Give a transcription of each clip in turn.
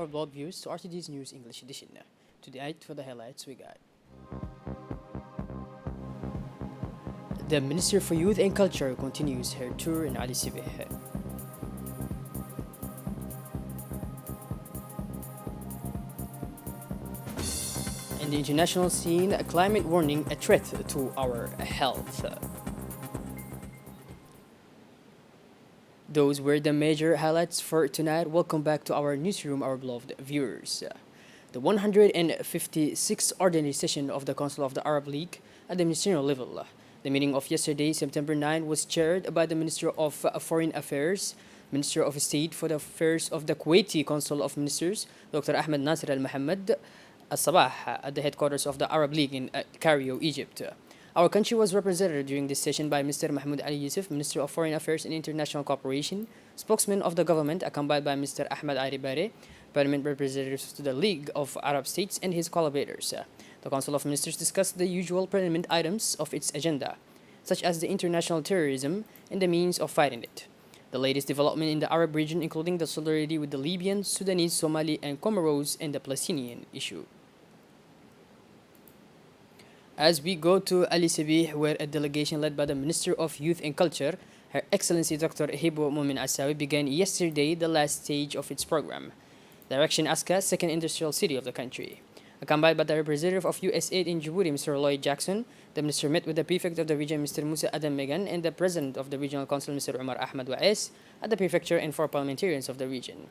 our blog views to RTD's News English Edition. Tonight, for the highlights, we got the Minister for Youth and Culture continues her tour in Ali Sibih. In the international scene, a climate warning a threat to our health. Those were the major highlights for tonight. Welcome back to our newsroom, our beloved viewers. The 156th ordinary session of the Council of the Arab League at the ministerial level. The meeting of yesterday, September 9, was chaired by the Minister of Foreign Affairs, Minister of State for the Affairs of the Kuwaiti Council of Ministers, Dr. Ahmed Nasser Al Mohammed Al Sabah, at the headquarters of the Arab League in Cairo, Egypt. Our country was represented during this session by Mr. Mahmoud Ali Yusuf, Minister of Foreign Affairs and International Cooperation, spokesman of the government, accompanied by Mr. Ahmed Ari Bare, Parliament representatives to the League of Arab States, and his collaborators. The Council of Ministers discussed the usual Parliament items of its agenda, such as the international terrorism and the means of fighting it, the latest development in the Arab region, including the solidarity with the Libyan, Sudanese, Somali, and Comoros, and the Palestinian issue. As we go to Ali Sibih, where a delegation led by the Minister of Youth and Culture, Her Excellency Dr. Hibo Mumin Asawi, began yesterday the last stage of its program, Direction Aska, second industrial city of the country. Accompanied by the representative of USAID in Djibouti, Mr. Lloyd Jackson, the minister met with the prefect of the region, Mr. Musa Adam Megan, and the president of the regional council, Mr. Umar Ahmad Wa'es, at the prefecture and four parliamentarians of the region.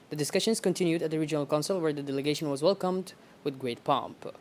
The discussions continued at the regional council, where the delegation was welcomed with great pomp.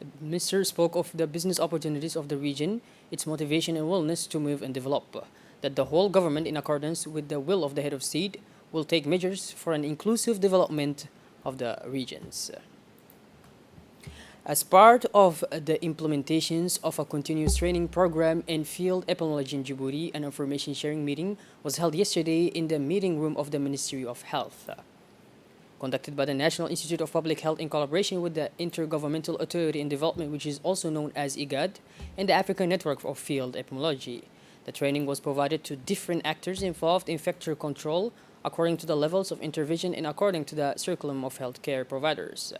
The minister spoke of the business opportunities of the region, its motivation and willingness to move and develop, that the whole government, in accordance with the will of the head of state, will take measures for an inclusive development of the regions. As part of the implementations of a continuous training program in field epidemiology in Djibouti, an information sharing meeting was held yesterday in the meeting room of the Ministry of Health, conducted by the National Institute of Public Health in collaboration with the Intergovernmental Authority in Development, which is also known as IGAD, and the African Network of Field Epidemiology. The training was provided to different actors involved in vector control according to the levels of intervention and according to the curriculum of healthcare providers.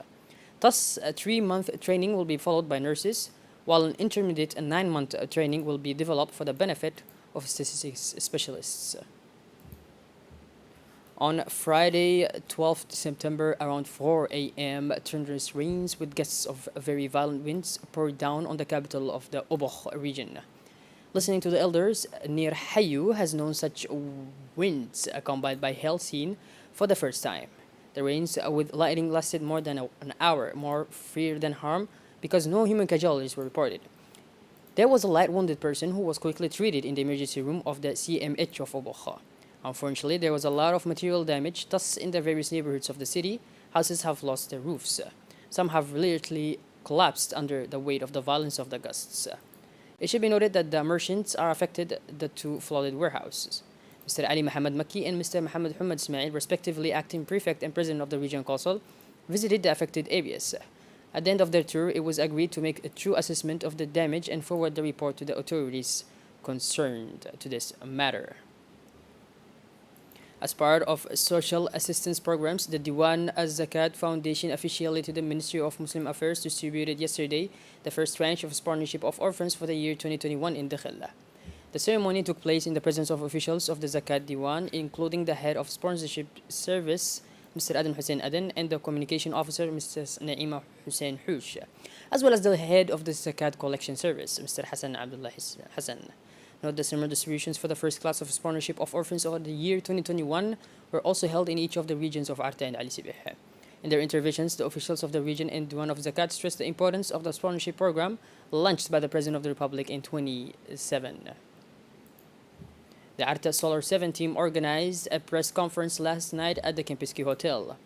Thus, a 3-month training will be followed by nurses, while an intermediate and 9-month training will be developed for the benefit of statistics specialists. On Friday, 12th September, around 4 a.m., thunderous rains with gusts of very violent winds poured down on the capital of the Oboh region. Listening to the elders, near Hayu has known such winds accompanied by hail seen for the first time. The rains with lightning lasted more than an hour, more fear than harm, because no human casualties were reported. There was a light wounded person who was quickly treated in the emergency room of the CMH of Oboh. Unfortunately, there was a lot of material damage, thus in the various neighborhoods of the city, houses have lost their roofs. Some have literally collapsed under the weight of the violence of the gusts. It should be noted that the merchants are affected the two flooded warehouses. Mr. Ali Muhammad Makki and Mr. Muhammad Humad Ismail, respectively acting prefect and president of the regional council, visited the affected areas. At the end of their tour, it was agreed to make a true assessment of the damage and forward the report to the authorities concerned to this matter. As part of social assistance programs, the Diwan Az-Zakat Foundation, officially to the Ministry of Muslim Affairs, distributed yesterday the first tranche of sponsorship of orphans for the year 2021 in Dakhla. The ceremony took place in the presence of officials of the Zakat Diwan, including the head of sponsorship service, Mr. Adam Hussein Aden, and the communication officer, Mrs. Naima Hussein Hush, as well as the head of the Zakat collection service, Mr. Hassan Abdullah Hassan. Note the similar distributions for the first class of sponsorship of orphans over the year 2021 were also held in each of the regions of Arta and Ali Sibih. In their interventions, the officials of the region and Diwan of Zakat stressed the importance of the sponsorship program launched by the President of the Republic in 2007. The Arta Solar 7 team organized a press conference last night at the Kempinski Hotel.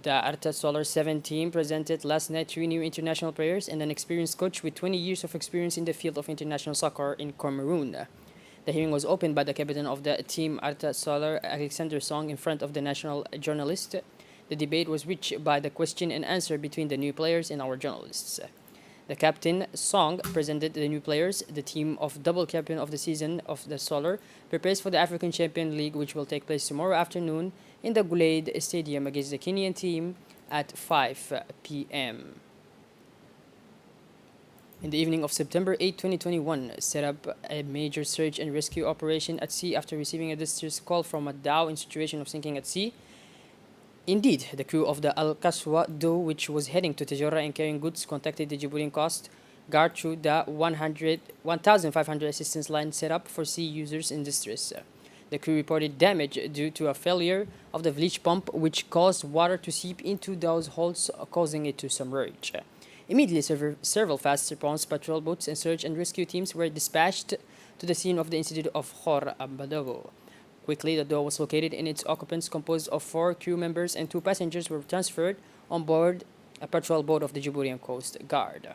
The Arta Solar 7 team presented last night three new international players and an experienced coach with 20 years of experience in the field of international soccer in Cameroon. The hearing was opened by the captain of the team, Arta Solar, Alexander Song, in front of the national journalist. The debate was reached by the question and answer between the new players and our journalists. The captain, Song, presented the new players. The team of double champion of the season of the Solar prepares for the African Champion League, which will take place tomorrow afternoon in the Gulade Stadium against the Kenyan team at 5 p.m. In the evening of September 8, 2021, set up a major search and rescue operation at sea after receiving a distress call from a dhow in situation of sinking at sea. Indeed, the crew of the Al Kaswa dhow, which was heading to Tajora and carrying goods, contacted the Djiboutian Coast Guard through the 1,500 assistance line set up for sea users in distress. The crew reported damage due to a failure of the bleach pump, which caused water to seep into those holes, causing it to submerge. Immediately, several fast response patrol boats and search and rescue teams were dispatched to the scene of the incident of Khor Abadago. Quickly, the dhow was located and its occupants, composed of 4 crew members and 2 passengers, were transferred on board a patrol boat of the Djiboutian Coast Guard.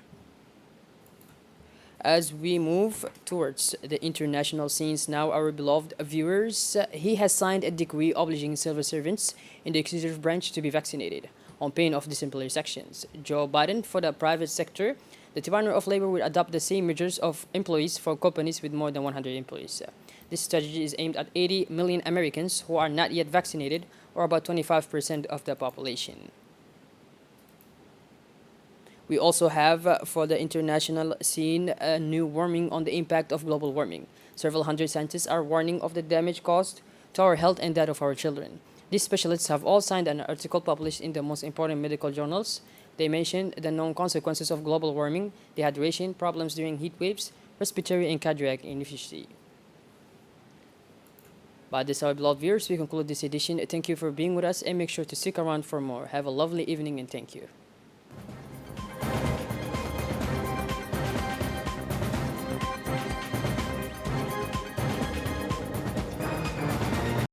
As we move towards the international scenes now, our beloved viewers, he has signed a decree obliging civil servants in the executive branch to be vaccinated on pain of disciplinary sections. Joe Biden, for the private sector, the Department of Labor will adopt the same measures of employees for companies with more than 100 employees. This strategy is aimed at 80 million Americans who are not yet vaccinated, or about 25% of the population. We also have, for the international scene, a new warning on the impact of global warming. Several hundred scientists are warning of the damage caused to our health and that of our children. These specialists have all signed an article published in the most important medical journals. They mentioned the known consequences of global warming, dehydration, problems during heat waves, respiratory and cardiac inefficiency. By this, our beloved viewers, we conclude this edition. Thank you for being with us and make sure to stick around for more. Have a lovely evening and thank you.